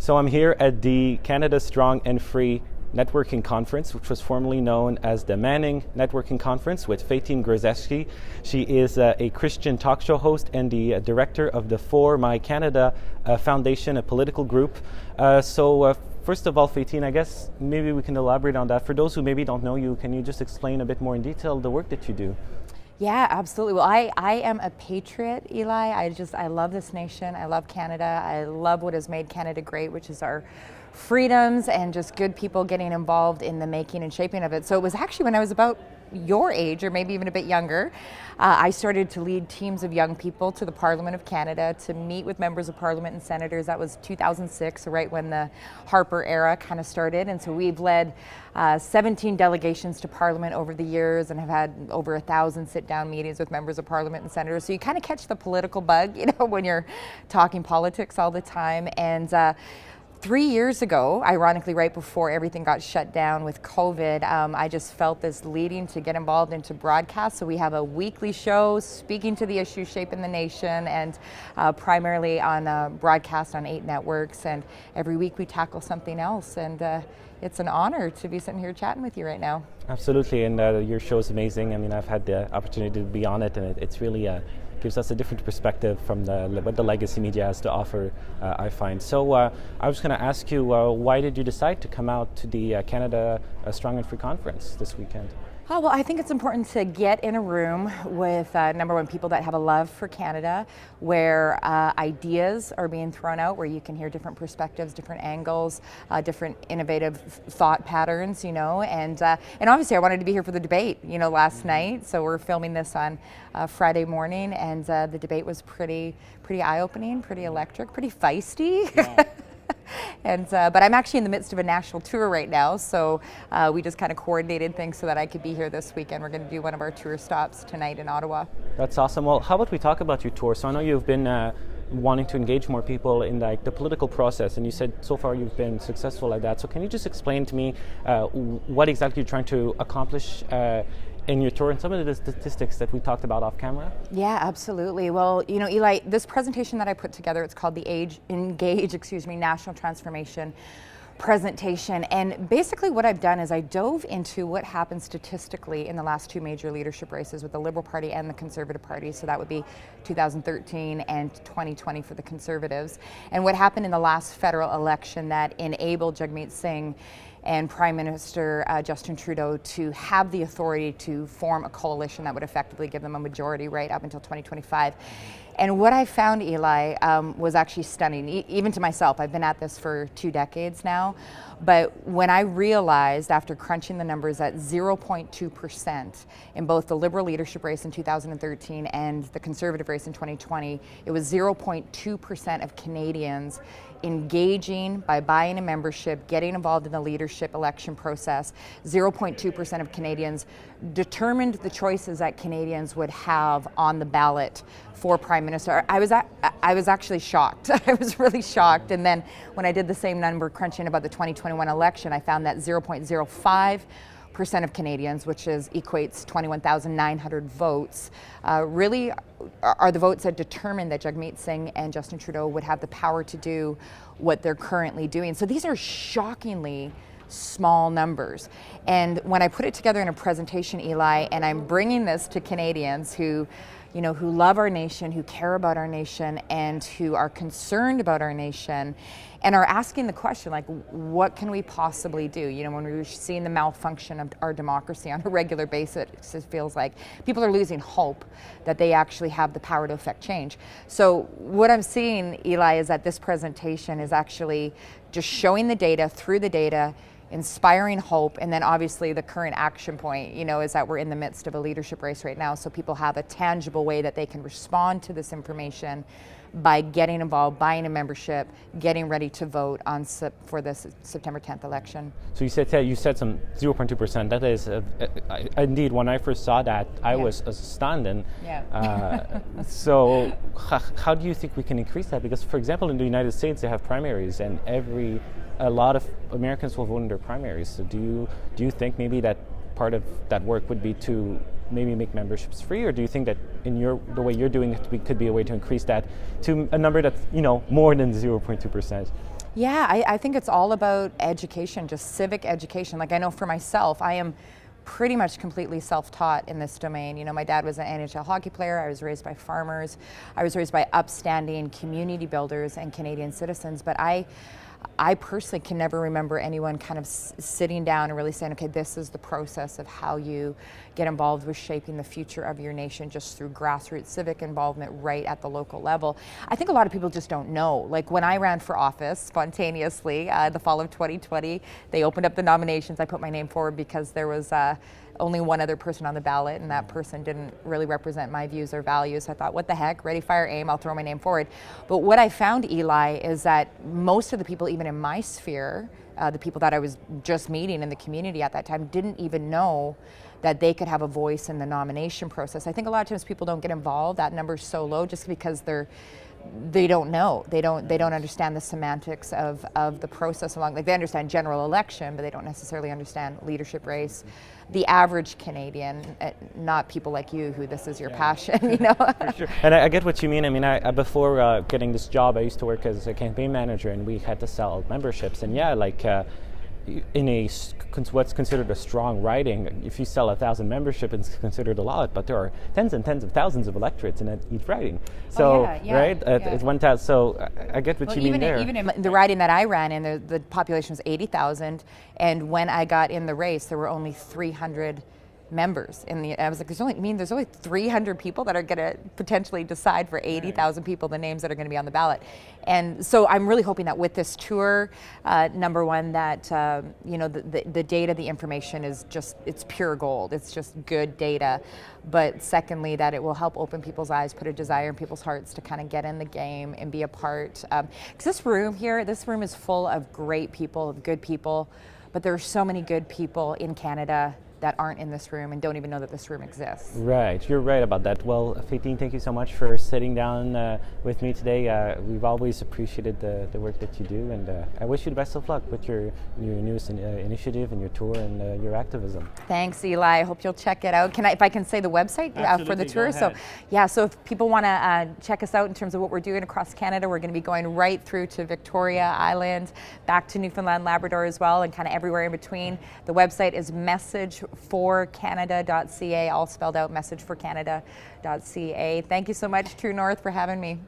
So I'm here at the Canada Strong and Free Networking Conference, which was formerly known as the Manning Networking Conference, with Faytene Grasseschi. She is a Christian talk show host and the director of the For My Canada Foundation, a political group. First of all, Faytene, I guess maybe we can elaborate on that. For those who maybe don't know you, can you just explain a bit more in detail the work that you do? Yeah, absolutely. Well, I am a patriot, Elie. I love this nation. I love Canada. I love what has made Canada great, which is our freedoms and just good people getting involved in the making and shaping of it. So it was actually when I was about your age, or maybe even a bit younger, I started to lead teams of young people to the Parliament of Canada to meet with members of Parliament and senators. That was 2006, right when the Harper era kind of started. And so we've led 17 delegations to Parliament over the years and have had over 1,000 sit-down meetings with members of Parliament and senators. So you kind of catch the political bug, when you're talking politics all the time. And 3 years ago, ironically, right before everything got shut down with COVID, I just felt this leading to get involved into broadcast. So we have a weekly show speaking to the issues shaping the nation, and primarily on broadcast on 8 networks. And every week we tackle something else. And it's an honor to be sitting here chatting with you right now. Absolutely, and your show is amazing. I mean, I've had the opportunity to be on it, and it's really gives us a different perspective from what the legacy media has to offer, I find. So I was going to ask you, why did you decide to come out to the Canada Strong and Free Conference this weekend? Oh, well, I think it's important to get in a room with, number one, people that have a love for Canada, where ideas are being thrown out, where you can hear different perspectives, different angles, different innovative thought patterns, and obviously I wanted to be here for the debate, last night. So we're filming this on Friday morning, and the debate was pretty eye-opening, pretty electric, pretty feisty. Yeah. But I'm actually in the midst of a national tour right now, so we just kind of coordinated things so that I could be here this weekend. We're going to do one of our tour stops tonight in Ottawa. That's awesome. Well, how about we talk about your tour? So I know you've been wanting to engage more people in the political process, and you said so far you've been successful at that. So can you just explain to me what exactly you're trying to accomplish in your tour and some of the statistics that we talked about off camera? Yeah, absolutely. Well, Elie, this presentation that I put together, it's called the Engage National Transformation presentation. And basically what I've done is I dove into what happened statistically in the last 2 major leadership races with the Liberal Party and the Conservative Party. So that would be 2013 and 2020 for the Conservatives. And what happened in the last federal election that enabled Jagmeet Singh and Prime Minister Justin Trudeau to have the authority to form a coalition that would effectively give them a majority right up until 2025. And what I found, Elie, was actually stunning, even to myself. I've been at this for 2 decades now. But when I realized, after crunching the numbers, at 0.2% in both the Liberal leadership race in 2013 and the Conservative race in 2020, it was 0.2% of Canadians engaging by buying a membership, getting involved in the leadership election process. 0.2% of Canadians determined the choices that Canadians would have on the ballot for Prime Minister. I was actually shocked. I was really shocked. And then when I did the same number crunching about the 2021 election, I found that 0.05% of Canadians, which equates 21,900 votes, really are the votes that determined that Jagmeet Singh and Justin Trudeau would have the power to do what they're currently doing. So these are shockingly small numbers. And when I put it together in a presentation, Elie, and I'm bringing this to Canadians who love our nation, who care about our nation, and who are concerned about our nation, and are asking the question, like, what can we possibly do? When we're seeing the malfunction of our democracy on a regular basis, it feels like people are losing hope that they actually have the power to affect change. So what I'm seeing, Elie, is that this presentation is actually just showing the data, through the data, inspiring hope, and then obviously the current action point, is that we're in the midst of a leadership race right now, so people have a tangible way that they can respond to this information by getting involved, buying a membership, getting ready to vote for the September 10th election. So you said some 0.2%. That is, indeed, when I first saw that, I was astounded. Yeah. So how do you think we can increase that? Because, for example, in the United States, they have primaries, and a lot of Americans will vote in their primaries. So do you think maybe that part of that work would be to maybe make memberships free, or do you think that the way you're doing it could be a way to increase that to a number that's more than 0.2%? Yeah, I think it's all about education, just civic education. Like I know for myself, I am pretty much completely self-taught in this domain. You know, my dad was an NHL hockey player. I was raised by farmers. I was raised by upstanding community builders and Canadian citizens. But I personally can never remember anyone kind of sitting down and really saying, okay, this is the process of how you get involved with shaping the future of your nation just through grassroots civic involvement right at the local level. I think a lot of people just don't know. Like when I ran for office spontaneously, the fall of 2020, they opened up the nominations. I put my name forward because there was only one other person on the ballot, and that person didn't really represent my views or values. I thought, what the heck, ready, fire, aim, I'll throw my name forward. But what I found, Elie, is that most of the people, even in my sphere, the people that I was just meeting in the community at that time, didn't even know that they could have a voice in the nomination process. I think a lot of times people don't get involved. That number's so low just because they don't know. They don't understand the semantics of the process along. Like they understand general election, but they don't necessarily understand leadership race. The average Canadian, not people like you who this is your passion, you know. For sure. And I get what you mean. I mean, I before getting this job, I used to work as a campaign manager, and we had to sell memberships. And yeah, like in what's considered a strong riding, if you sell 1,000 membership, it's considered a lot, but there are tens and tens of thousands of electorates in each riding. So, right, it's 1,000. So I get what you mean there. Even in the riding that I ran in, the population was 80,000, and when I got in the race, there were only 300 members in the. I was like, there's only 300 people that are going to potentially decide for 80,000 people the names that are going to be on the ballot. And so I'm really hoping that with this tour, number one, that you know, the data, the information is just, it's pure gold. It's just good data. But secondly, that it will help open people's eyes, put a desire in people's hearts to kind of get in the game and be a part. Because this room is full of great people, of good people, but there are so many good people in Canada that aren't in this room and don't even know that this room exists. Right, you're right about that. Well, Faytene, thank you so much for sitting down with me today. We've always appreciated the work that you do, and I wish you the best of luck with your newest initiative and your tour and your activism. Thanks, Elie. I hope you'll check it out. If I can say the website for the tour? So if people want to check us out in terms of what we're doing across Canada, we're going to be going right through to Victoria Island, back to Newfoundland, Labrador as well, and kind of everywhere in between. The website is messageforcanada.ca, all spelled out, messageforcanada.ca. Thank you so much, True North, for having me.